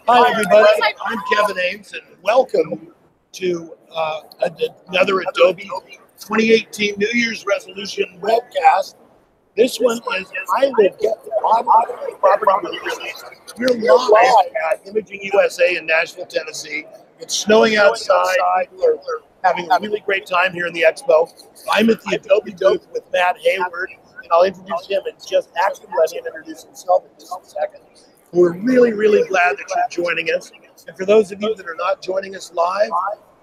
Hi, everybody. I'm Kevin Ames, and welcome to another Adobe 2018 New Year's Resolution webcast. This one is I will get the model property releases. We're live at Imaging USA in Nashville, Tennessee. It's snowing outside. People are having a really great time here in the expo. I'm at the Adobe booth with Mat Hayward, and I'll introduce him and just actually let him introduce himself in just a second. We're really, really glad that you're joining us. And for those of you that are not joining us live,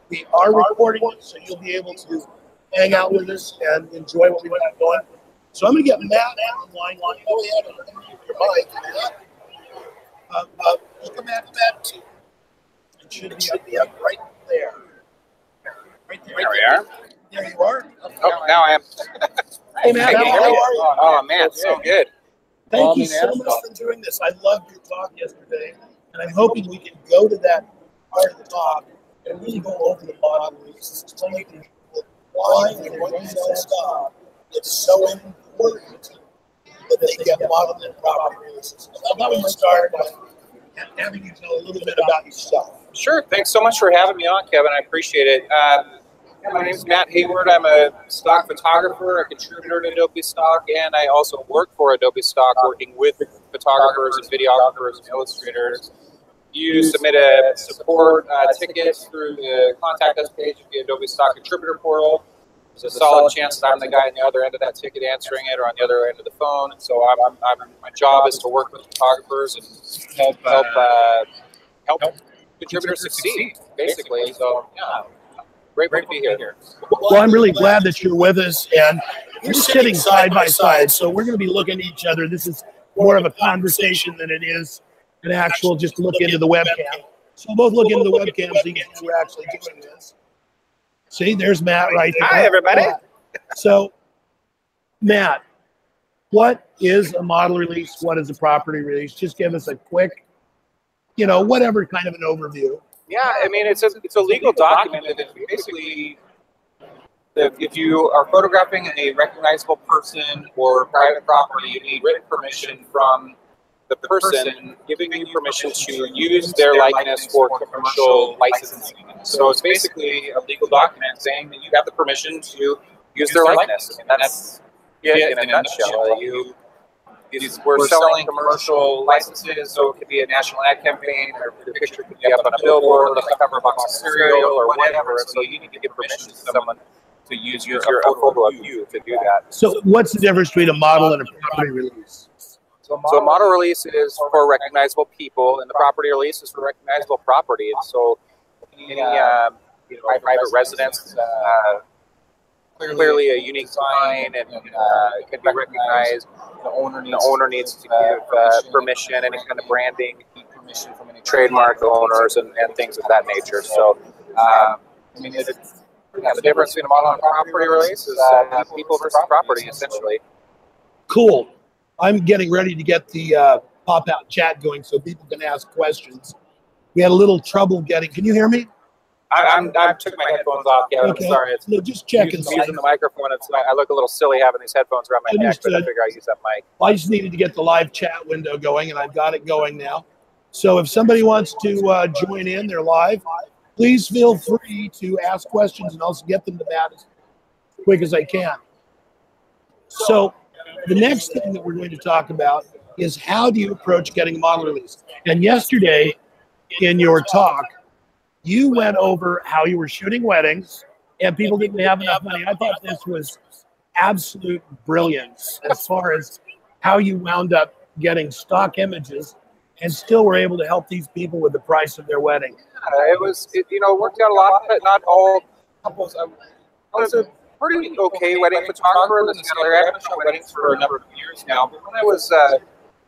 we are recording it, so you'll be able to hang out with us and enjoy what we got going. So I'm going to get Mat online. Go ahead and unmute your mic. Welcome at Mat too. It should be up right there. Right there. There we are. There you are. Oh, now I am. Hey, Mat, how are you? Oh, man, so good. Thank you so much for doing this. I loved your talk yesterday, and I'm hoping we can go to that part of the talk and really go over the model releases. Explain to people why and when you don't stop. It's so important that they get model and property releases. I thought we might start by having you tell a little bit about yourself. Sure. Thanks so much for having me on, Kevin. I appreciate it. My name is Mat Hayward. I'm a stock photographer, a contributor to Adobe Stock, and I also work for Adobe Stock, working with photographers and videographers and illustrators. You submit a support ticket through the contact us page of the Adobe Stock contributor portal. There's a solid chance that I'm the guy on the other end of that ticket answering it, or on the other end of the phone. So my job is to work with photographers and help contributors succeed, basically. So yeah. Great to be here. Well, I'm really glad that you're with us, and we're sitting side by side, so we're going to be looking at each other. This is more of a conversation than it is an actual just look into the webcam. So we'll both look into the webcam so you can see we're actually doing this. See, there's Mat right there. Hi, everybody. So, Mat, what is a model release? What is a property release? Just give us a quick, whatever kind of an overview. Yeah, I mean, it's a legal document that basically, if you are photographing a recognizable person or private property, you need written permission from the person giving you permission to use their likeness for commercial licensing. So it's basically a legal document saying that you have the permission to use their likeness. And that's it in a nutshell. We're selling commercial licenses, so it could be a national ad campaign, or the picture could be up on a billboard, on the cover of a box of cereal, or whatever. So you need to give permission to someone to use your photo of you to do that. So what's the difference between a model and a property release? So a model release is for recognizable people, and the property release is for recognizable property. And so any private residence, clearly a unique sign, and it can be recognized. The owner needs to give permission, any kind of branding, permission from any trademark owners, and things of that nature. So, the difference between a model and a property release is people versus property, essentially. Cool. I'm getting ready to get the pop-out chat going so people can ask questions. We had a little trouble getting. Can you hear me? I took my headphones off, Kevin. Okay. I'm sorry. No, just checking. Using the microphone. I look a little silly having these headphones around my neck, but I figure I use that mic. Well, I just needed to get the live chat window going, and I've got it going now. So if somebody wants to join in, they're live. Please feel free to ask questions, and I'll get them to Mat as quick as I can. So the next thing that we're going to talk about is how do you approach getting a model release? And yesterday in your talk, you went over how you were shooting weddings and people didn't have enough money. I thought this was absolute brilliance as far as how you wound up getting stock images and still were able to help these people with the price of their wedding. It worked out a lot, but not all couples. I was a pretty okay wedding photographer. I've been shot weddings for a number of years now. But when I was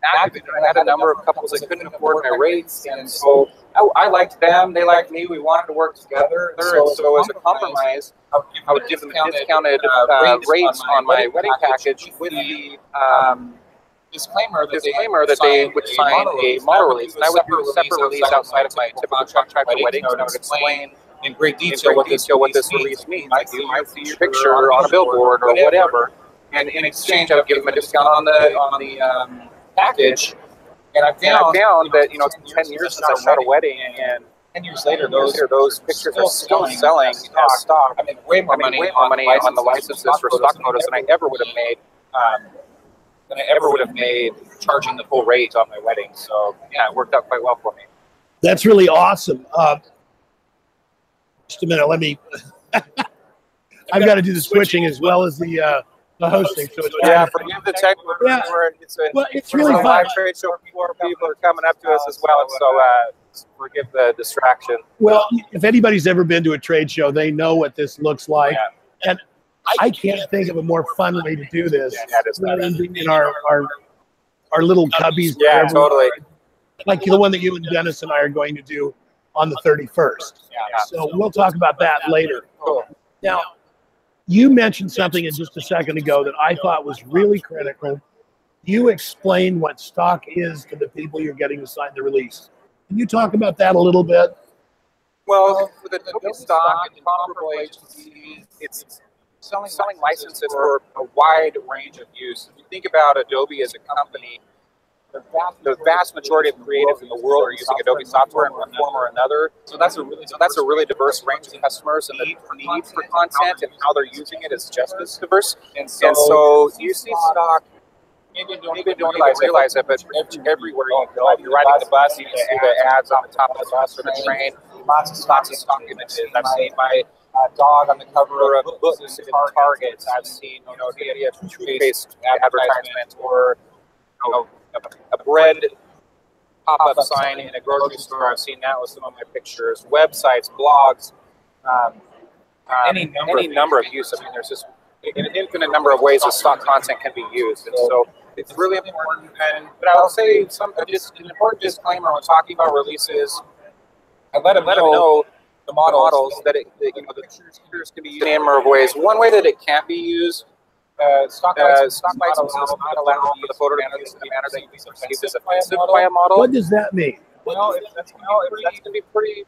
active, I had a number of couples that couldn't afford my rates, and so I liked them. They liked me. We wanted to work together. So as a compromise, I would give them discounted rates on my wedding package with the disclaimer that they would sign a model release. And I would do a separate release outside of my typical contract for weddings, and I would explain in great detail what this release means. Like you might see your picture on a billboard or whatever, and in exchange, I would give them a discount on the package. And I found that, you know, it's been 10 years since I shot a wedding, and 10 years later, those pictures are still selling as stock. I mean, way more money on the licenses for stock photos than I ever would have made charging the full rate on my wedding. So yeah, it worked out quite well for me. That's really awesome. Just a minute, let me. I've got to do the switching as well as the hosting. So it's forgive the tech. It's really fun. Live trade show. More people are coming up to us as well, so forgive the distraction. Well, if anybody's ever been to a trade show, they know what this looks like, and I can't think of a more fun way to do this than being in our little cubbies. Yeah, totally. Like the one that you and Dennis and I are going to do on the 31st. So we'll talk about that later. Cool. Now, you mentioned something in just a second ago that I thought was really critical. You explained what stock is to the people you're getting to sign the release. Can you talk about that a little bit? Well, with Adobe stock and comparable agencies, it's selling licenses for a wide range of use. If you think about Adobe as a company, the vast majority of creatives in the world are using Adobe software in one form or another. So that's a really diverse range of customers, and the need for content and how they're using it is just as diverse. And so you see stock. Maybe you don't realize it, but everywhere you go, you're riding the bus, you see the ads on the top of the bus or the train. Lots of stock images. I've seen my dog on the cover of books at Target. I've seen, the toothpaste advertisement, or a bread pop-up sign in a grocery store. I've seen that with some of my pictures. Websites, blogs, any number of use. I mean, there's just an infinite number of ways that stock content can be used, and so it's really important. But I will say just an important disclaimer when talking about releases. I let them know the models that the pictures can be used in a number of ways. One way that it can't be used. Stock license is not allowed for the photo to be used in a manner that can be perceived as offensive by a model. What does that mean? Well, that's going to be pretty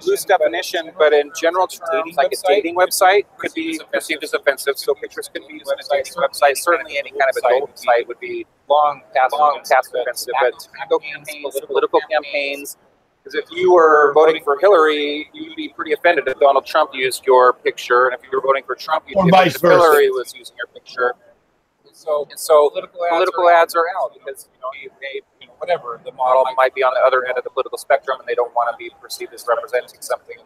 loose definition, but in general terms, like a dating website could be perceived as offensive. So pictures could be used on a dating website. Certainly, any kind of adult site would be long past offensive. But tobacco campaigns, political campaigns. Because if you were voting for Hillary, you'd be pretty offended if Donald Trump used your picture, and if you were voting for Trump, you'd be offended if Hillary was using your picture. And so political ads are out because whatever, the model might be on the other end of the political spectrum, and they don't want to be perceived as representing something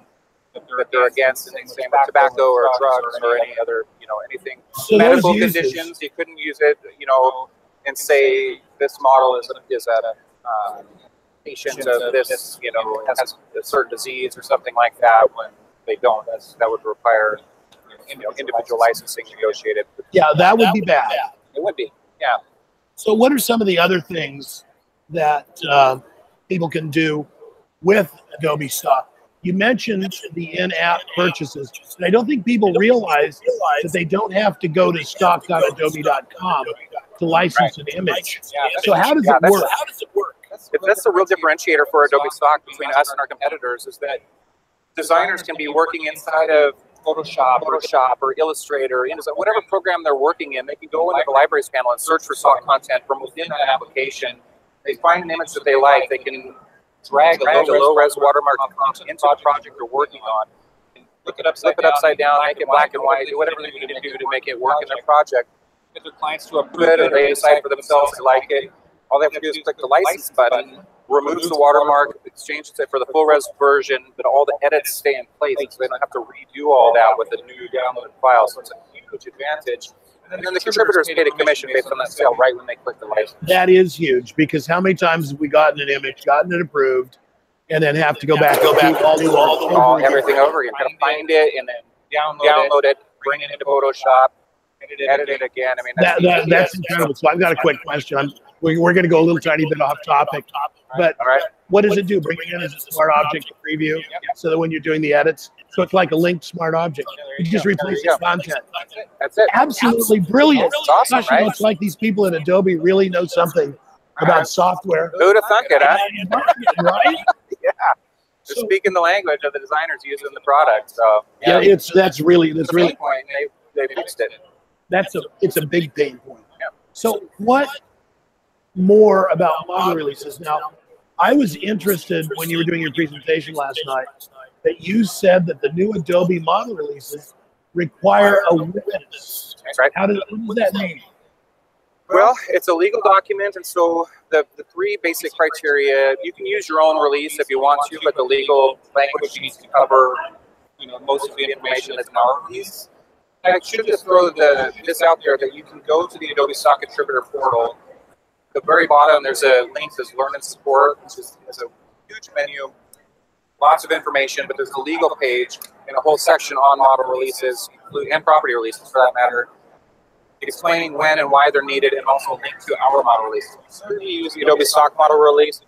that they're against. And same with tobacco or drugs or any other anything. So medical conditions, you couldn't use it and say this model is a patient of this, has a certain disease or something like that, when they don't. That would require individual licensing negotiated. Yeah, that would be bad. It would be, yeah. So what are some of the other things that people can do with Adobe stock? You mentioned the in-app purchases, and I don't think people realize that they don't have to go to stock.adobe.com to license an image. So how does it work? That's the real differentiator for Adobe stock between us and our competitors, is that designers can be working inside of Photoshop or Illustrator, whatever program they're working in. They can go into the libraries panel and search for stock content from within that application. They find an image that they like. They can drag a low-res watermark into the project they're working on, and flip it upside down, make it black and white, do whatever they need to do to make it work in their project. Get their clients to approve it, or they decide for themselves they like it. All they have to do is click the license button, removes the watermark, exchanges it for the full-res version, but all the edits stay in place, so they don't have to redo all that with a new downloaded file. So it's a huge advantage. And then the contributors paid a commission based on that sale right when they click the license. That is huge, because how many times have we gotten an image, gotten it approved, and then have to go back everything over again? Got to find it and then download it, bring it into Photoshop, edit it again. I mean, that's incredible. So I've got a quick question. We're going to go a little tiny bit off topic, but what does it do? Bring it in as a smart object to preview, so that when you're doing the edits, so it's like a linked smart object. You just replace the content. That's it. Absolutely brilliant. It's awesome, Gosh, right? It's like these people at Adobe really know something about software. Who'd have thunk it, huh? Right? Yeah. They're speaking the language of the designers using the product. So that's really point. They fixed it. It's a big pain point. So what more about model releases. Now, I was interested when you were doing your presentation last night that you said that the new Adobe model releases require a witness. That's right. What does that mean? Well, it's a legal document, and so the three basic criteria, you can use your own release if you want to, but the legal language needs to cover, you know, most of the information that's in our release. I should just throw this out there that you can go to the Adobe Stock Contributor portal. At the very bottom, there's a link that says Learn and Support, which is a huge menu, lots of information, but there's a legal page and a whole section on model releases, and property releases for that matter, explaining when and why they're needed, and also link to our model releases. So you use the Adobe Stock model release,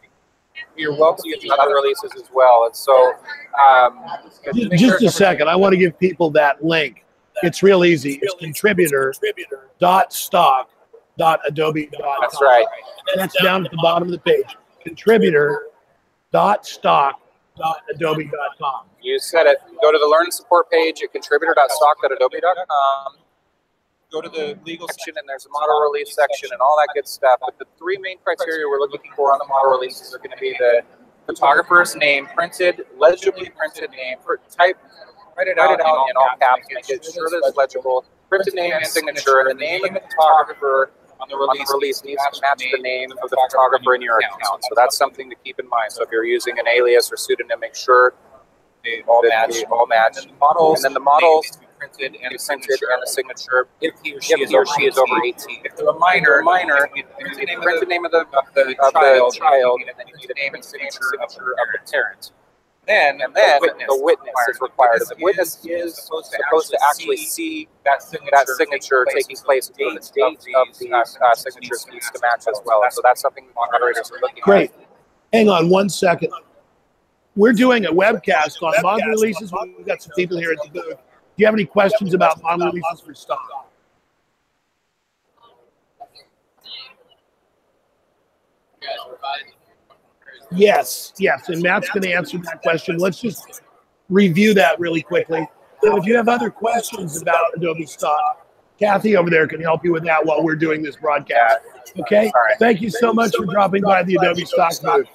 you're welcome to use other releases as well. And so, just a second, I want to give people that link. It's real easy. It's contributor.stock.adobe.com. That's right. And that's down at the bottom of the page. Contributor.stock.adobe.com. You said it. Go to the Learn and Support page at contributor.stock.adobe.com. Go to the legal section, and there's a model release section and all that good stuff. But the three main criteria we're looking for on the model releases are going to be the photographer's name, legibly printed name, write it out in all caps, make it sure that it's legible, printed name and signature, and the name of the photographer on the release needs to match the name of the photographer in your account. So that's something to keep in mind. So if you're using an alias or pseudonym, make sure they all match. And then the models printed and a signature if he or she is over 18. If they're a minor, print the name of the child, and then you need a name and signature of the parent. Then the witness is required. The witness is supposed to actually see that signature taking place. The date of the signatures needs to match as well. So that's something moderators are looking at. Great. Hang on one second. We're doing a webcast on model releases. We've got some people here at the booth. Do you have any questions about model releases for stock? Yes, and Matt's going to answer that question. Let's just review that really quickly. So if you have other questions about Adobe Stock, Kathy over there can help you with that while we're doing this broadcast. Okay? Thank you so much for dropping by the Adobe Stock booth.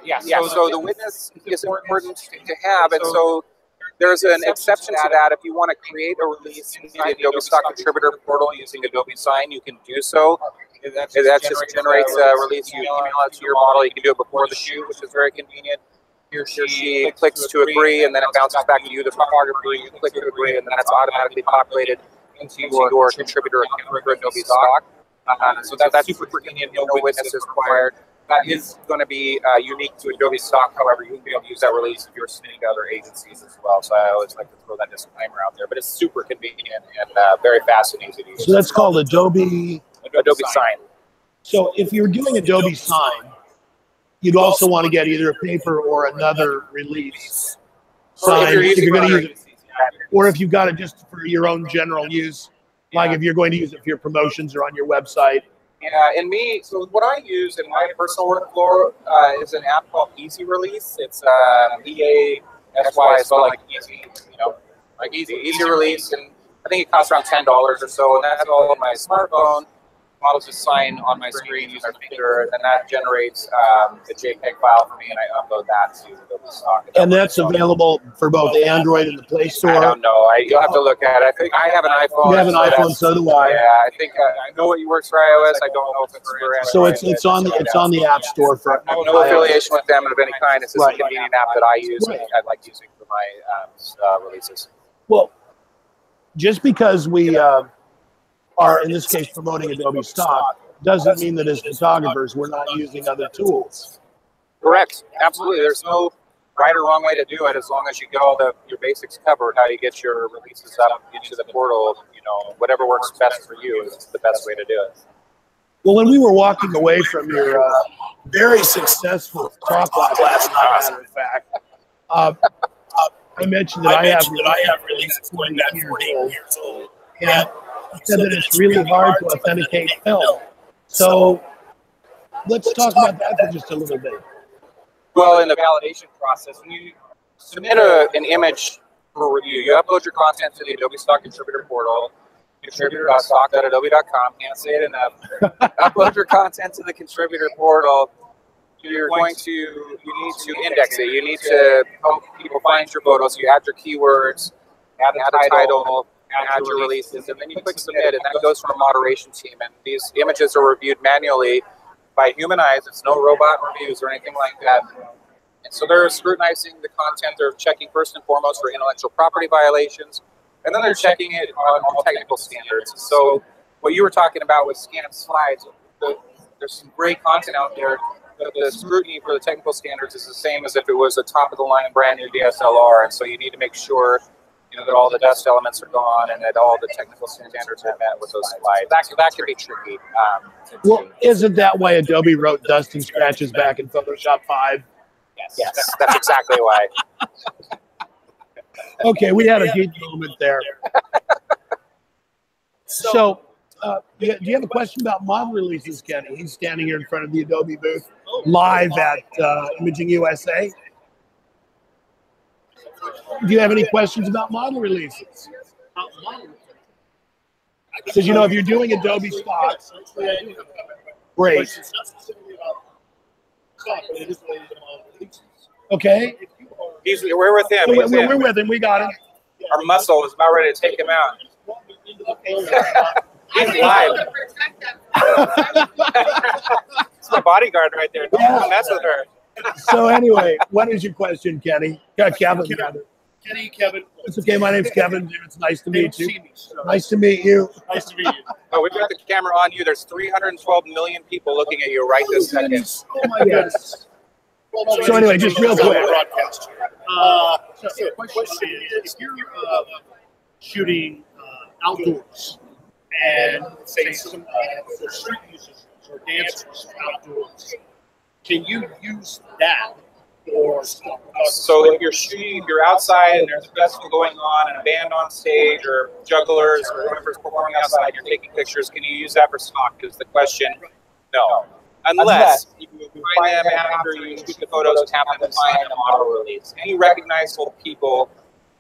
So the witness is important to have, and so there's an exception to that. If you want to create a release in the Adobe Stock Contributor portal using Adobe Sign, you can do so. That just generates a release. You email it to your model. You can do it before the shoot, which is very convenient. He or she clicks to agree, and then it bounces back to you, the photographer. You click to agree, and then that's automatically populated into your contributor account for Adobe Stock. So that's super convenient. No witness is required. That is going to be unique to Adobe Stock. However, you can be able to use that release if you're submitting to other agencies as well. So I always like to throw that disclaimer out there. But it's super convenient and very fast and easy to use. So that's called Adobe Sign. So if you're doing Adobe Sign, you'd also want to get either a paper or another release sign if you're going to use it. Or if you've got it just for your own general use, like if you're going to use it for your promotions or on your website. Yeah, so what I use in my personal workflow is an app called Easy Release. It's EASY, so like easy, like easy release, and I think it costs around $10 or so, and that's all on my smartphone. Models just sign on my screen using my finger, and then that generates the JPEG file for me, and I upload that to Adobe Stock. And that's available for both Android and the Play Store? I don't know. You'll have to look at it. I think I have an iPhone. You have an iPhone, so do I. Yeah, I think I know what works for iOS. I don't know if it's for Android. So it's on the App Store for no affiliation with them of any kind. It's just a convenient app that I use and I like using for my releases. Well, just because we are, in this case, promoting Adobe Stock, doesn't mean that as photographers we're not using other tools. Correct. Absolutely. There's no right or wrong way to do it as long as you get all your basics covered, how you get your releases up into the portal, whatever works best for you is the best way to do it. Well, when we were walking away from your very successful talk last night, as a matter of fact, I mentioned that I have released 20 years old. And said that it's really hard to authenticate film. So let's talk about that for just a little bit. Well, in the validation process, when you submit an image for review, you upload your content to the Adobe Stock Contributor portal. contributor.stock.adobe.com. Can't say it enough. Upload your content to the contributor portal. You need to index it. You need to help people find your photos. You add your keywords, add a title, add your releases, and then you click submit, and that goes from a moderation team. And these images are reviewed manually by human eyes. It's no robot reviews or anything like that. And so they're scrutinizing the content. They're checking first and foremost for intellectual property violations, and then they're checking it on technical standards. So what you were talking about with scanned slides, there's some great content out there. The scrutiny for the technical standards is the same as if it was a top-of-the-line brand new DSLR, and so you need to make sure that all the dust elements are gone and that all the technical standards are met with those slides. That can be tricky. Well, isn't that why Adobe wrote dust and scratches back in Photoshop 5? Yes. That's exactly why. Okay, we had a geek moment there. So, do you have a question about model releases, Kenny? He's standing here in front of the Adobe booth, live at Imaging USA. Do you have any questions about model releases? Because, if you're doing Adobe stock, great. Okay. We're with him. We're with him. We got him. Our muscle is about ready to take him out. He's live. It's my bodyguard right there. Don't mess with her. So anyway, what is your question, Kenny? Kevin. Kevin. It's okay. My name's Kevin. It's nice to meet you. Nice to meet you. Nice to meet you. Oh, we've got the camera on you. There's 312 million people looking at you right this second. Oh my goodness. So anyway, just real quick. So the question is, if you're shooting outdoors and say some for street musicians or dancers outdoors, can you use that or stuff? So if you're outside and there's a festival going on and a band on stage or jugglers or whoever's performing outside, you're taking pictures, can you use that for stock? Is the question. No. Unless you find them after you shoot the photos and happen to find a model release. Any recognizable people,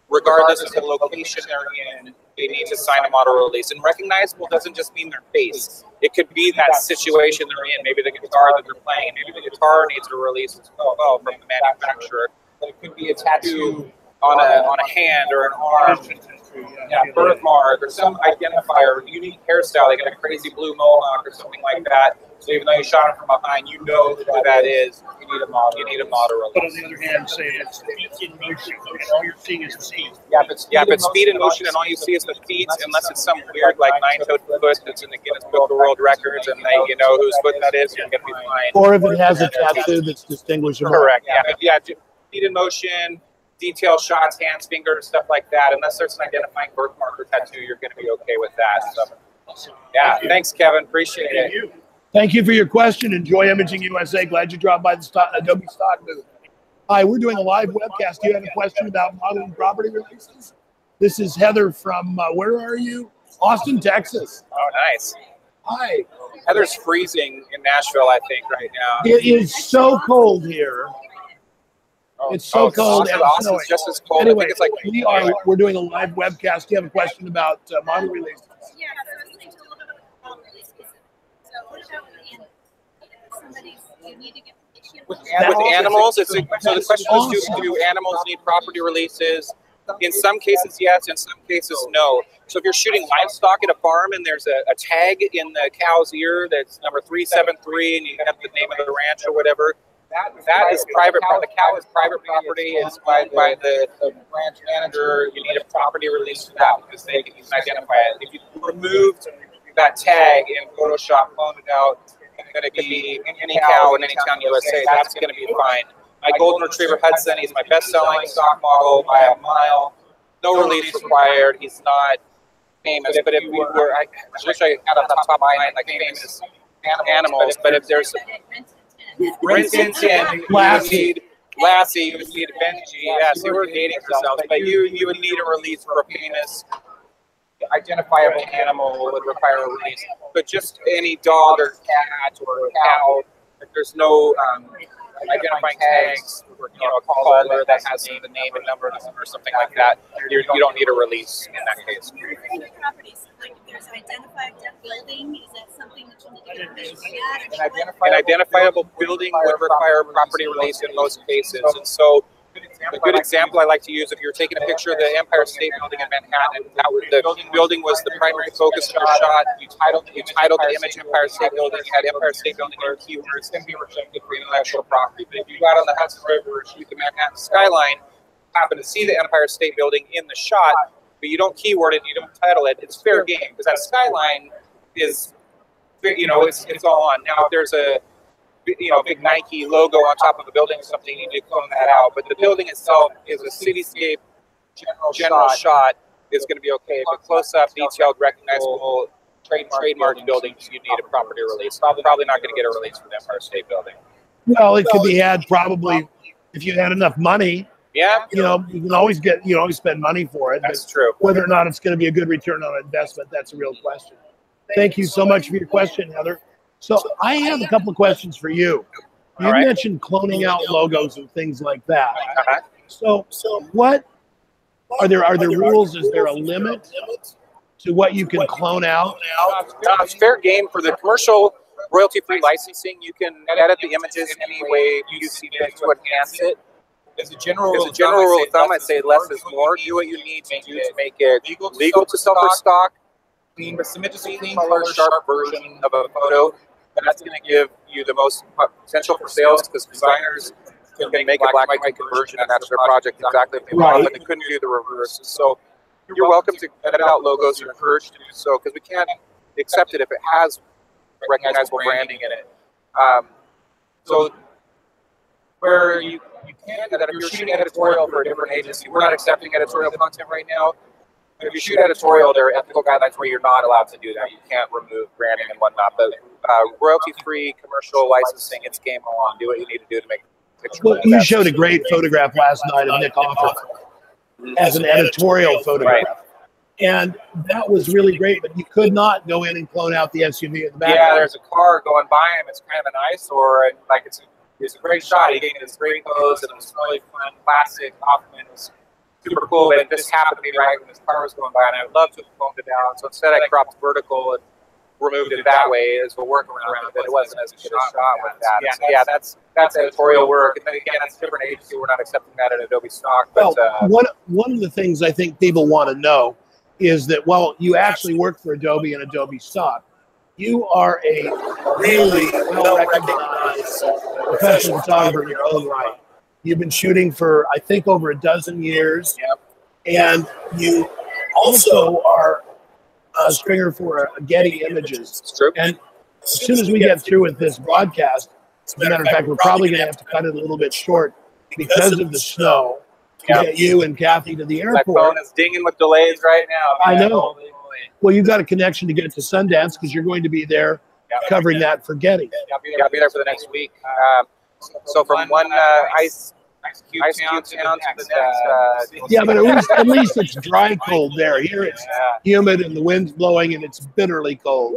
regardless of the location they're in, they need to sign a model release. And recognizable doesn't just mean their face. It could be that situation they're in. Maybe the guitar that they're playing, maybe the guitar needs a release as well from the manufacturer. It could be a tattoo on a hand or an arm, birthmark or some identifier, unique hairstyle. They got a crazy blue mohawk or something like that. So even though you shot it from behind, you know who that is. You need a model. Release. But on the other hand, say it's feet in motion, and all you're seeing is the feet. Yeah, if it's feet in motion and all you see is the feet, unless it's some weird like 9-toed foot that's in the Guinness Book of World Records, and you know whose foot that is, you're gonna be fine. Or if it has a tattoo that's distinguishable. Correct. Yeah. Feet in motion, detail shots, hands, fingers, stuff like that. Unless there's an identifying birthmark or tattoo, you're gonna be okay with that. So, yeah. Thanks, Kevin. Appreciate it. Thank you for your question. Enjoy Imaging USA. Glad you dropped by the Adobe stock booth. Hi, we're doing a live webcast. Do you have a question about modeling property releases? This is Heather from, where are you? Austin, Texas. Oh, nice. Hi. Heather's freezing in Nashville, I think, right now. It is so cold here. It's so cold. Austin's just as cold. Anyway, I think it's like we're doing a live webcast. Do you have a question about model releases? Yeah, so I was listening to a little bit about model releases. So what about you need to get with animals? So the question is, do animals need property releases? In some cases, yes. In some cases, no. So if you're shooting livestock at a farm and there's a tag in the cow's ear that's number 373 and you have the name of the ranch or whatever, that is private. The cow is private property. It's by the ranch manager. You need a property release for that because they can identify it. If you removed that tag in Photoshop, cloned it out, it's going to be any cow in any town USA. That's going to be fine. My golden retriever Hudson, he's my best-selling stock model by a mile. No release required. He's not famous, but if we were, I wish I had on the top of my mind like famous animals. But if there's Rintin, Lassie, you would need Benji. Yes, you were dating yourselves, but you would need a release for a famous identifiable animal would require a release. But just any dog or cat or cow, if there's no identifying tags, or a collar that has the name and number or something like that, you don't need a release in that case. properties, like there's identified building, is that something that you need to get permission at? An identifiable building would require property release in most cases. And so a good example I like to use, if you're taking a picture of the Empire State Building in Manhattan, the building was the primary focus of your shot. You titled the image Empire State Building, you had Empire State Building in keywords, can be rejected for intellectual property. But if you go out on the Hudson River or shoot the Manhattan skyline, happen to see the Empire State Building in the shot, but you don't keyword it, you don't title it, it's fair game, because that skyline is, it's all on. Now, if there's a big Nike logo on top of a building or something, you need to clone that out. But the building itself is a cityscape general shot is going to be okay. But close-up, detailed, recognizable, trademark buildings, you need a property release. Probably not going to get a release for the Empire State Building. Well, it could be had probably if you had enough money. Yeah, you can always always spend money for it. That's true. Whether or not it's going to be a good return on investment, that's a real question. Thank you so much for your question, Heather. So I have a couple of questions for you. You mentioned cloning out logos and things like that. So what are there rules? Is there a limit to what you can clone out? It's fair game for the commercial royalty-free licensing. You can edit the images any way you see fit to enhance it. As a general rule of thumb, I'd say less is more. Do what you need to do to make it legal to sell for stock. Submit a clean, color, sharp version of a photo. That's going to give you the most potential for sales, because designers can make a black and white conversion and that's their project exactly what they want, but they couldn't do the reverse. So you're welcome to edit out logos. You're encouraged to do so, because we can't accept it if it has recognizable branding in it. So where you can, that if you're shooting editorial for a different agency, we're not accepting editorial content right now. But if you shoot editorial, there are ethical guidelines where you're not allowed to do that. You can't remove branding and whatnot. But royalty-free commercial licensing, it's game on. Do what you need to do to make the picture. Well, you showed a great photograph last night of Nick Offer as an editorial photograph. Right. And that was really great, but you could not go in and clone out the SUV in the back. Yeah, there's a car going by him. It's kind of an eyesore, and like it's a great shot. He gave me this great pose, and it was really fun, classic. Hoffman was super cool, but this happened to be right when his car was going by, and I would love to have cloned it down. So instead, I cropped vertical and removed it that way as a workaround, but it wasn't as good a shot with that. Yeah, so yeah, that's editorial work. And then again, that's a different agency. We're not accepting that at Adobe stock. But one of the things I think people want to know is that while you actually work for Adobe and Adobe stock, you are a really well-recognized professional photographer in your own right. You've been shooting for, I think, over a dozen years. Yep. And you also are a stringer for Getty Images. True. And as soon as we get through with this broadcast, as a matter of fact, we're probably going to have to cut it a little bit short because of the snow to get you and Kathy to the airport. My phone is dinging with delays right now. Man. I know. Well, you've got a connection to get to Sundance because you're going to be there covering that for Getty. I'll be there for the next week. So from one ice cube town to the next. Yeah, but at least it's dry cold there. Here it's humid and the wind's blowing and it's bitterly cold.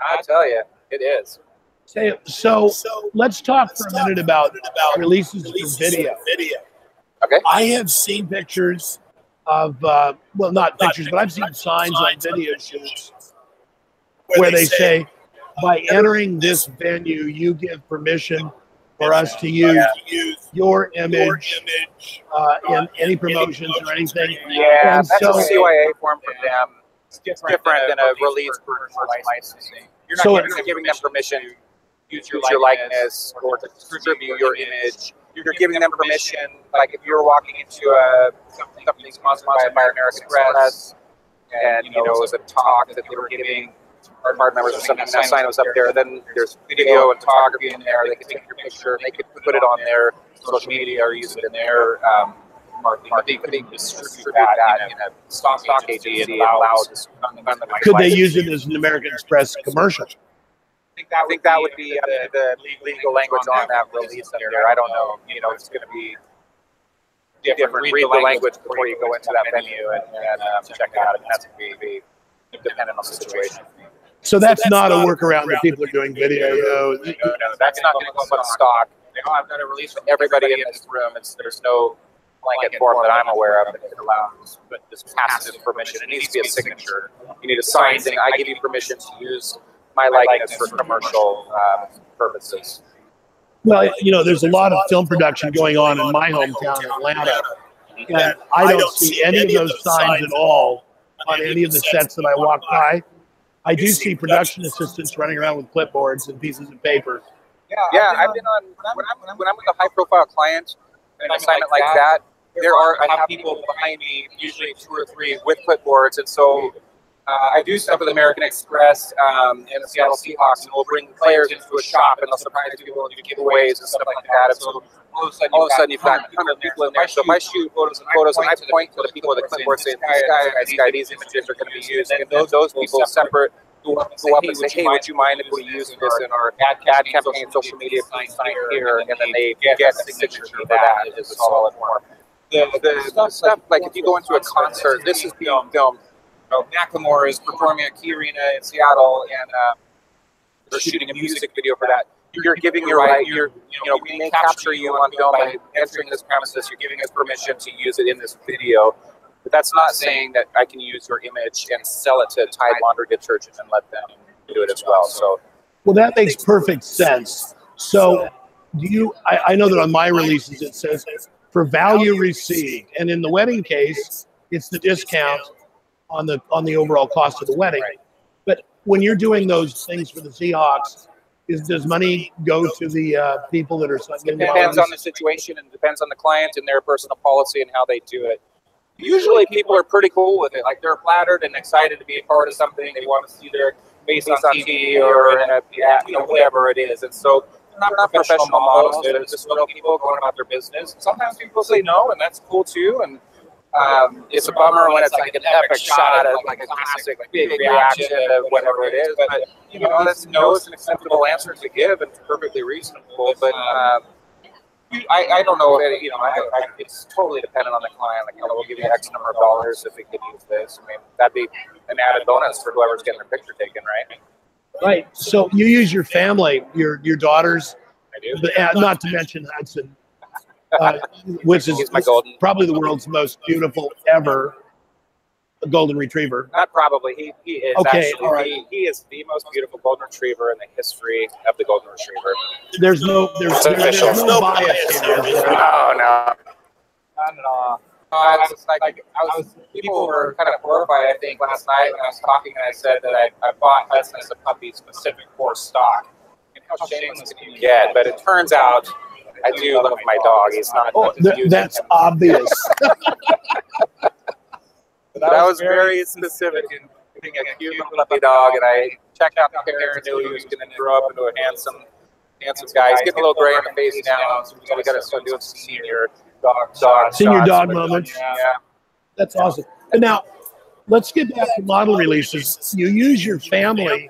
I tell you, it is. So let's talk for a minute about releases for video. Okay. I have seen pictures of, well, not pictures, but I've seen signs on video shoots where they say, by entering this venue, you give permission for us to use your image in any promotions or anything. Yeah, that's a CYA form for them. It's different than a release for licensing. You're not giving them permission to use your likeness or to distribute your image. You're giving them permission, like if you're walking into something sponsored by American Express, and it was a talk that they were giving our board members or something, that sign was up there, then there's video and photography in there. They can take your picture and they can put it on their social media or use it in their marketing. But they could distribute that in a stock agency and allow Could they use it as an American Express commercial? I think that would be the legal language on that release up there. I don't know. It's going to be different. Read the language before you go into that venue and check it out. And that's going to be dependent on the situation. So that's not a workaround that people are doing video. No, that's not going to go on stock. I've got a release from everybody in this room. There's no blanket form that I'm aware of that it allows, but this passive permission. It needs to be a signature. You need a sign saying, I give you permission to use my likeness for commercial purposes. Well, you know, there's a lot of film production going on in my hometown, Atlanta, and I don't see any of those signs at all on any of the sets that I walk by. I do see production assistants running around with clipboards and pieces of paper. Yeah, I've been on, when I'm with a high-profile client, an assignment like that, I have people behind me, usually 2 or 3 with clipboards, and so I do stuff with American Express and the Seattle Seahawks, and we'll bring players into a shop, and they'll surprise people and do giveaways and stuff like that. And so all of a sudden you've got 100 people in there. So if I shoot photos, and I point to the people with the clipboard saying, these images are going to be used, and those people separate go up and say, hey, would you mind if we use this in our ad campaign, social media, please sign here, and then they get a signature for that. It's a solid form. The stuff, like if you go into a concert, this is being filmed. Macklemore is performing at Key Arena in Seattle, and they're shooting a music video for that. You're giving your right. We may capture you on film by entering this premises. You're giving us permission to use it in this video, but that's not saying that I can use your image and sell it to Tide laundry detergent and let them do it as well. So, well, that makes perfect sense. So, I know that on my releases it says for value received, and in the wedding case, it's the discount on the overall cost of the wedding. But when you're doing those things for the Seahawks, does money go to the people that are signing? Depends on the situation and depends on the client and their personal policy and how they do it. Usually people are pretty cool with it. Like they're flattered and excited to be a part of something. They want to see their face on TV or in a, whatever it is. And so they're not professional models. They're just little people going about their business. Sometimes people say no, and that's cool too. And it's a bummer when it's like an epic shot of like a classic big reaction of whatever it is. But that's it's an acceptable answer to give and perfectly reasonable. But I don't know. It's totally dependent on the client. Like, we'll give you X number of dollars if we could use this. I mean, that'd be an added bonus for whoever's getting their picture taken, right? Right. So you use your family, your daughters. I do. But, not to mention Hudson. Which is probably the world's most beautiful ever golden retriever. Not probably. He is okay, actually. All right. He is the most beautiful golden retriever in the history of the golden retriever. There's no bias here. No. Not at all. People were kind of horrified, I think, last night when I was talking and I said that I bought Hudson as a puppy specific for stock. And how shameless can you get? But it turns out I do love my dog. He's not. Oh, that's obvious. But I was very specific in being a cute puppy dog, and I checked out the parents, knew he was going to grow up into a handsome guy. He's getting a little gray in the face now, so we got to start doing some senior dog moments. Yeah, that's awesome. And now, let's get back to model releases. You use your family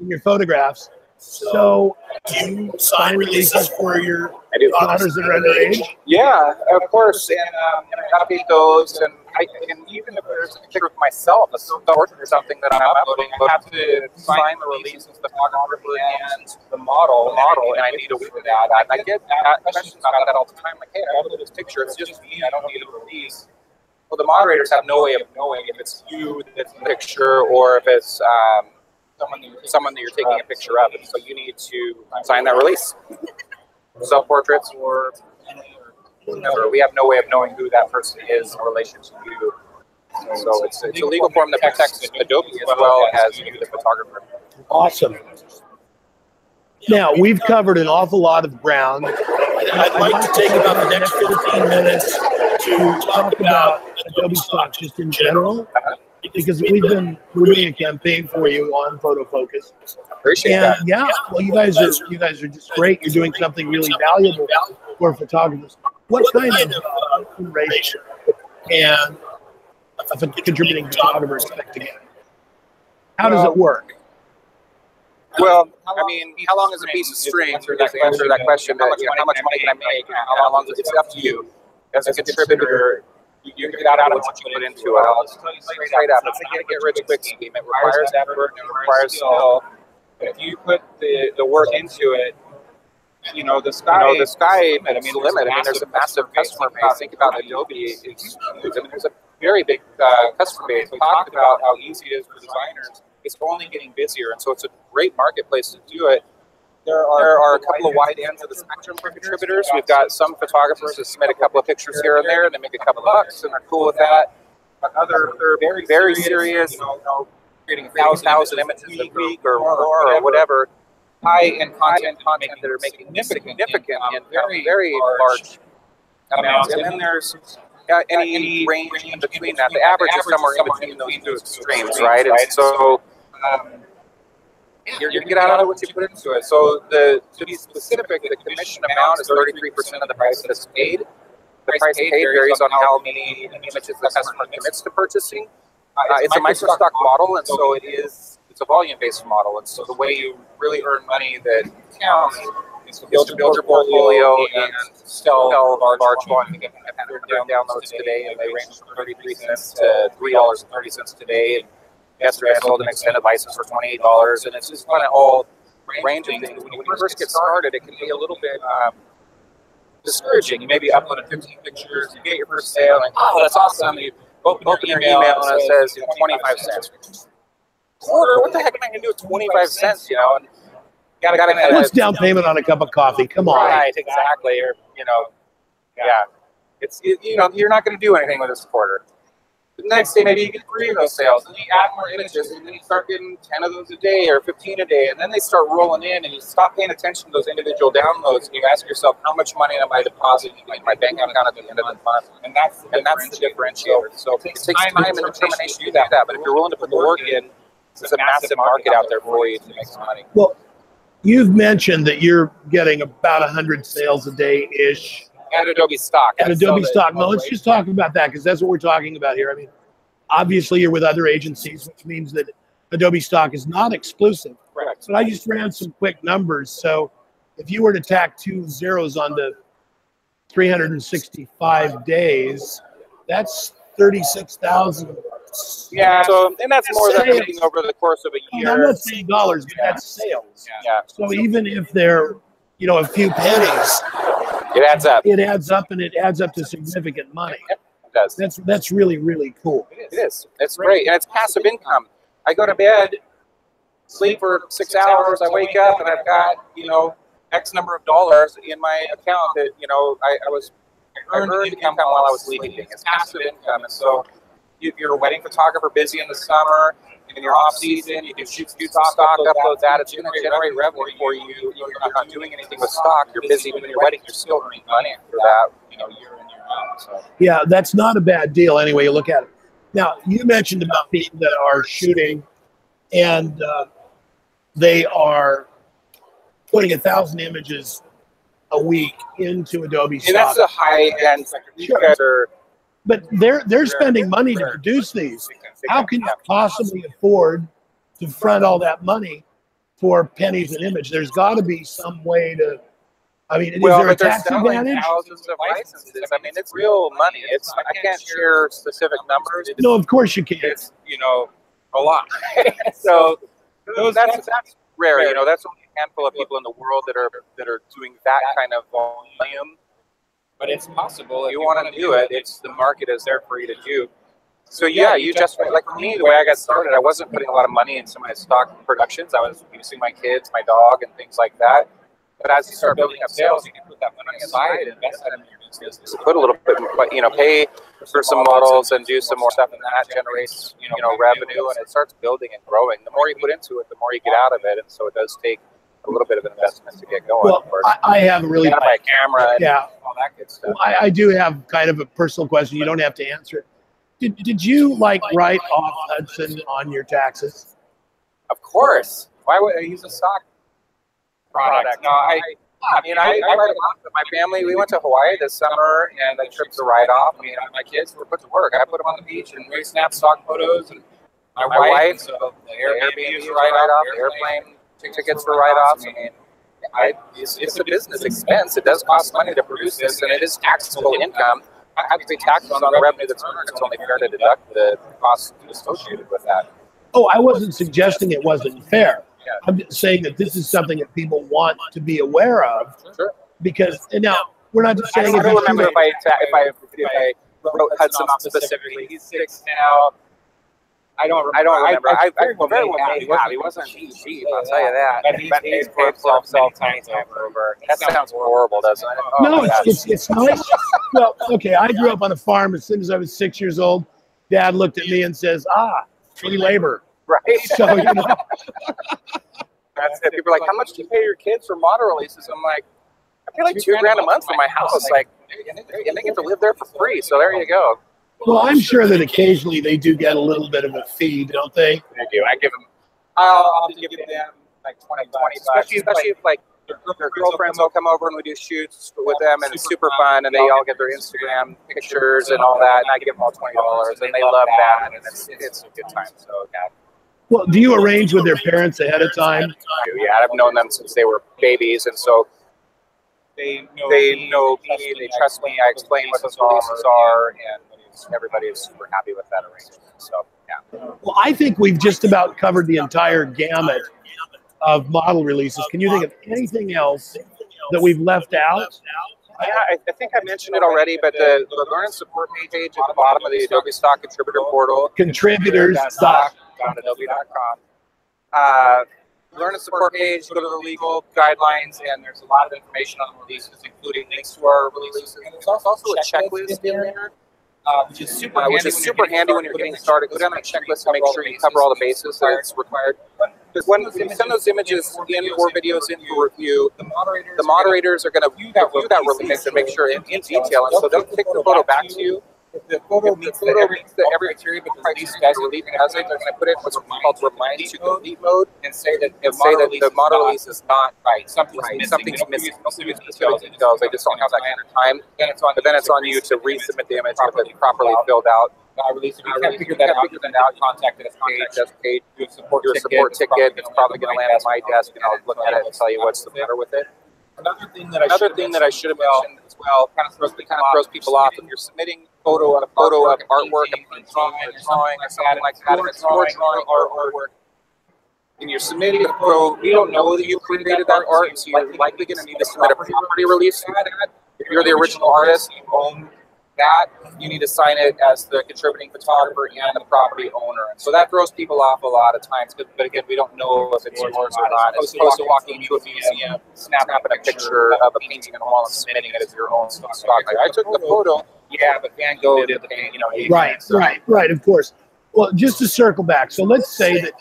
in your photographs. So, do you sign releases for your daughters that are underage? Yeah, of course. And I copy those, and even if there's a picture of myself, a portrait or something that I'm uploading, I have to sign the release with the photographer and the model, and I need to do that. I get questions about that all the time. Like, hey, I upload this picture. It's just me. I don't need a release. Well, the moderators have no way of knowing if it's you that's in the picture or if it's someone that you're taking a picture of, and so you need to sign that release. Self-portraits or whatever. We have no way of knowing who that person is in relation to you. So it's a legal form that protects Adobe as well as you, the photographer. Awesome. Now, we've covered an awful lot of ground. I'd like to take about the next 15 minutes to talk about Adobe stock just in general. Because we're doing a campaign for you on Photofocus. Appreciate that. Yeah, well, you guys are just great. You're doing something really valuable for photographers. What kind of ratio and a contributing photographer expect to get? How does it work? Well, I mean, how long is a piece of string? To answer that question, how much money can I make? How long is it? It's up to you as a contributor. You get out of what you put into it. I'll just tell you straight up. It's a get-rich-quick scheme. It requires effort. It requires skill. But if you put the work into it, you know, the sky is the limit. I mean, there's a massive customer base. Think about Adobe. There's a very big customer base. We talked about how easy it is for designers. It's only getting busier, and so it's a great marketplace to do it. There are a couple of wide ends of the spectrum for contributors. We've got some photographers that submit a couple of pictures here and there, and they make a couple of bucks, and they're cool with that. But they're very serious, you know, creating 1,000 images a week or more or whatever. High-end content that are making significant and very large amounts. And then there's any range in between that. The average is somewhere in between those two extremes, right? And so you're going to get out of what you put into it. So to be specific, the commission amount is 33% of the price that's paid. The price paid varies on how many images the customer commits to purchasing. It's a microstock model, and so it's a volume-based model. And so the way you really earn money that counts is to build your portfolio and sell large volume. You get 100 downloads today, and they range from 33 cents to $3.30 today. And yesterday, I sold an extended license for $28, and it's just kind of all ranging. When you first get started, it can be a little bit discouraging. You maybe uploaded 15 pictures, you get your first sale, and oh, that's awesome. You open your email and it says 25 cents. Quarter? What the heck am I going to do with 25 cents? You know, and gotta kind of. What's down payment on a cup of coffee? Come on. Right, exactly. Or it's you're not going to do anything with this quarter. The next day, maybe you get 3 of those sales, and you add more images, and then you start getting 10 of those a day or 15 a day, and then they start rolling in, and you stop paying attention to those individual downloads, and you ask yourself, how much money am I depositing in my bank account at the end of the month? And that's the differentiator. So it takes time and determination to do that, but if you're willing to put the work in, there's a massive market out there for you to make some money. Well, you've mentioned that you're getting about 100 sales a day-ish. At Adobe stock. At Adobe stock. Well, let's just talk about that, because that's what we're talking about here. I mean, obviously you're with other agencies, which means that Adobe stock is not exclusive. Correct. But I just ran some quick numbers. So if you were to tack 2 zeros on the 365 days, that's 36,000. Yeah, so and that's more than hitting over the course of a year. I'm not saying dollars, but that's sales. Yeah. So even if they're, a few pennies, it adds up. It adds up, and it adds up to significant money. Yep, it does. That's really, really cool. It is. It's great, and it's passive income. I go to bed, sleep for 6 hours. I wake up, and I've got X number of dollars in my account that I earned income while I was sleeping. It's passive income, and so you're a wedding photographer, busy in the summer. In your off season, you can shoot stock, upload that. It's going to generate revenue for you. You're not doing anything with stock. You're busy doing your wedding. You're still earning money for that, year in, year out. So. Yeah, that's not a bad deal anyway you look at it. Now, you mentioned about people that are shooting, and they are putting 1,000 images a week into Adobe stock. And that's a high-end. Sure. But they're spending money to produce these. How can you possibly afford to front all that money for pennies an image? There's got to be some way to. I mean, is there a tax advantage? Thousands of licenses. I mean, it's real money. I can't share specific numbers. No, of course you can't. It's a lot. So that's rare. That's only a handful of people in the world that are doing that kind of volume. But it's possible. If you want to do it, the market is there for you to do. So yeah, you just, like for me, the way I got started, I wasn't putting a lot of money into my stock productions. I was using my kids, my dog, and things like that. But as you start building up sales, you can put that money aside and invest that in your business. Put a little bit, pay for some models and do some more stuff, and that generates, revenue, and it starts building and growing. The more you put into it, the more you get out of it, and so it does take a little bit of an investment to get going. Well, I have a really buy a camera and all that good stuff. Well, I do have kind of a personal question. You don't have to answer it. Did you write off Hudson on your taxes? Of course. Why would I use a stock product? No, I write it off with my family. We went to Hawaii this summer, and the trip's a write-off. My kids were put to work. I put them on the beach, and we snapped stock photos. And my wife, so the Airbnb is a write-off. The airplane tickets for write-offs. It's a business expense. It does cost money to produce this, and it is taxable income. I have to pay taxes on the revenue that's earned. It's only fair to deduct the costs associated with that. Oh, I wasn't suggesting it wasn't fair. I'm just saying that this is something that people want to be aware of. Sure. Because, and now, we're not just saying I don't remember if I wrote Hudson specifically. He's 6 now. I don't remember. I very well may have. He wasn't cheap, I'll tell you that. But he's paid for himself many times over. That sounds horrible, doesn't it? Oh, no, it's nice. Well, okay, I grew up on a farm. As soon as I was 6 years old, Dad looked at me and says, free labor. Right. So, you know. That's it. People are like, how much do you pay your kids for model releases? I'm like, I pay like $2,000 a month for my house. Like, and they get to live there for free. So there you go. Well, I'm sure that occasionally they do get a little bit of a fee, don't they? They do. I give them. I'll give them like 20 especially if like their girlfriends will come over and we do shoots with them, and it's super fun, and they all get their Instagram pictures and all that, and I give them all $20, and they love that, and it's a good time. So yeah. Well, do you arrange with their parents ahead of time? Yeah, I've known them since they were babies, and so they know me, they trust me. I explain what those releases are, and everybody is super happy with that arrangement. So yeah. Well, I think we've just about covered the entire gamut of model releases. Can you think of anything else that we've left out? Yeah, I think I mentioned it already, but the Learn and Support page at the bottom of the Adobe Stock Contributor Portal. Contributors Stock. Adobe.com. Learn and Support page, go to the legal guidelines, and there's a lot of information on the releases, including links to our releases. And there's also a checklist in there, which is super handy when you're getting started. Go down that checklist and make sure you cover all the bases that it's required. Because when you send those images in or videos in for review, the moderators are going to view that release and make sure in detail. And so they'll kick the photo back to you. If the photo meets every criteria, but the release guys are leaving has it, they're going to put it in what's called remind to complete mode and say that the model release is not right. Something's missing. Details. They just don't have that kind of time. But then it's on you to resubmit the image with it properly filled out. If you can't figure that out, contact us page. Do a support ticket. It's probably going to land on my desk, and I'll look at it and tell you what's the matter with it. Another thing that I should have mentioned as well, kind of throws people off if you're submitting a photo of artwork, a drawing, or something like that, if it's more drawing or artwork, and you're submitting a photo, we don't know that you created that art, so you're likely going to need to submit a property release for that. If you're the original artist, you own that, you need to sign it as the contributing photographer and the property owner. And so that throws people off a lot of times, but again, we don't know if it's yours or not. As opposed to walking into a museum, snapping a picture of a painting on the wall and submitting it as your own stock. Like, I took the photo, yeah, but Van Gogh did the painting, Right, of course. Well, just to circle back, so let's say that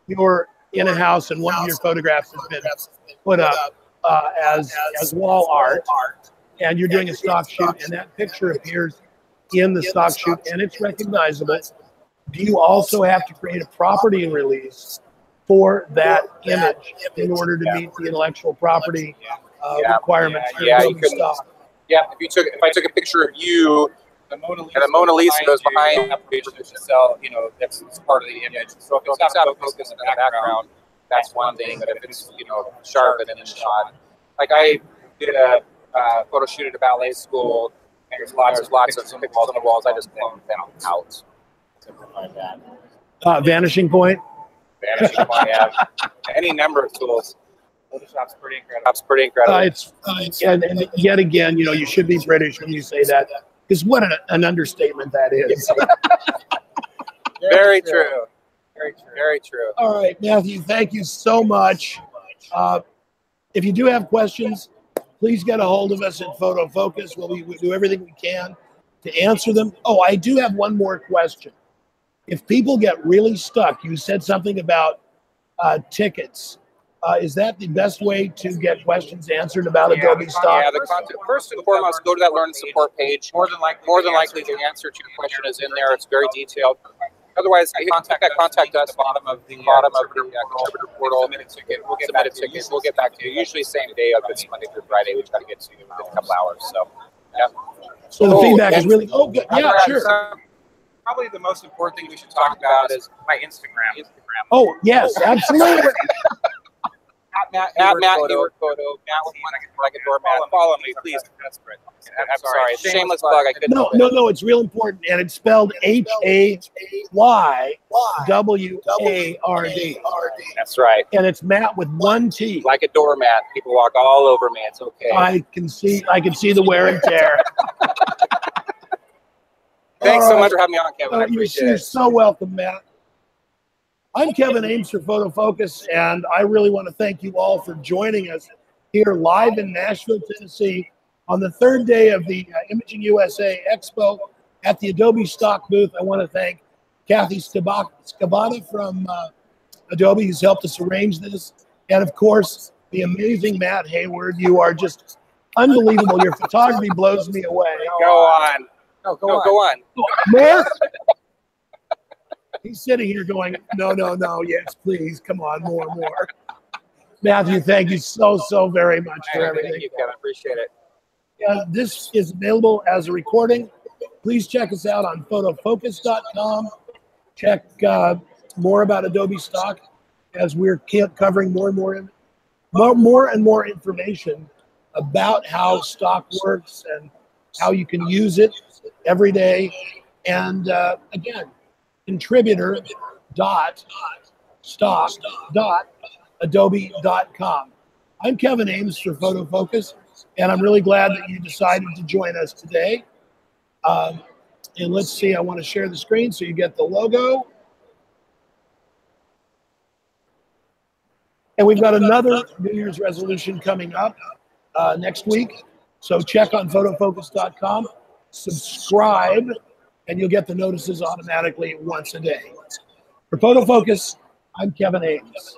you're in a house and one of your photographs has been put up as wall art, and you're doing a stock shoot, and that picture appears in the stock shoot, and it's recognizable. Do you also have to create a property release for that image in order to meet the intellectual property requirements for the stock? Yeah, if I took a picture of you, and the Mona Lisa goes behind to sell, that's part of the image. So if it's out of focus in the background, that's one thing. But if it's sharp and in the shot, like I did a photo shoot at a ballet school, and there's lots of pictures on the walls. I just cloned them out. Simplify that. Vanishing point. Vanishing point. Yeah. Any number of tools. Photoshop's pretty incredible. And yet again, you should be British when you say that, because what an understatement that is. Very true. Very true. All right, Matthew, thank you so much. If you do have questions, please get a hold of us at Photofocus. We'll do everything we can to answer them. Oh, I do have one more question. If people get really stuck, you said something about tickets. Is that the best way to get questions answered about Adobe Stock? Yeah, the content. First and foremost, go to that Learn and Support page. More than likely, the answer to your question is in there. It's very detailed. Otherwise, contact us at the bottom of the contributor portal. Submit a ticket. We'll get back to you. Usually same day of it's Monday through Friday. We try to get to you within a couple hours. So, yeah. So the feedback is really good. Yeah, sure. Probably the most important thing we should talk about is my Instagram. Oh yes, absolutely. Matt Hayward photo. Matt with like a doormat. Follow me, please. That's great. I'm sorry. Shameless plug. I couldn't. No. It's real important, and it's spelled HAYWARD. That's right. And it's Matt with one T. Like a doormat. People walk all over me. It's okay. I can see the wear and tear. Thanks so much for having me on, Kevin. I appreciate it. You're so welcome, Matt. I'm Kevin Ames for Photofocus, and I really want to thank you all for joining us here live in Nashville, Tennessee, on the third day of the Imaging USA Expo at the Adobe stock booth. I want to thank Kathy Scabata from Adobe, who's helped us arrange this, and of course, the amazing Mat Hayward. You are just unbelievable. Your photography blows me away. Go on. No, go on. More? He's sitting here going, no, yes, please, come on, more. Matthew, thank you so very much for everything. Thank you, Kevin. Appreciate it. This is available as a recording. Please check us out on photofocus.com. Check more about Adobe stock as we're covering more and more information about how stock works and how you can use it every day. And again, contributor.stock.adobe.com. I'm Kevin Ames for Photofocus, and I'm really glad that you decided to join us today. And let's see, I want to share the screen so you get the logo. And we've got another New Year's resolution coming up next week. So check on photofocus.com, subscribe, and you'll get the notices automatically once a day. For Photofocus, I'm Kevin Ames.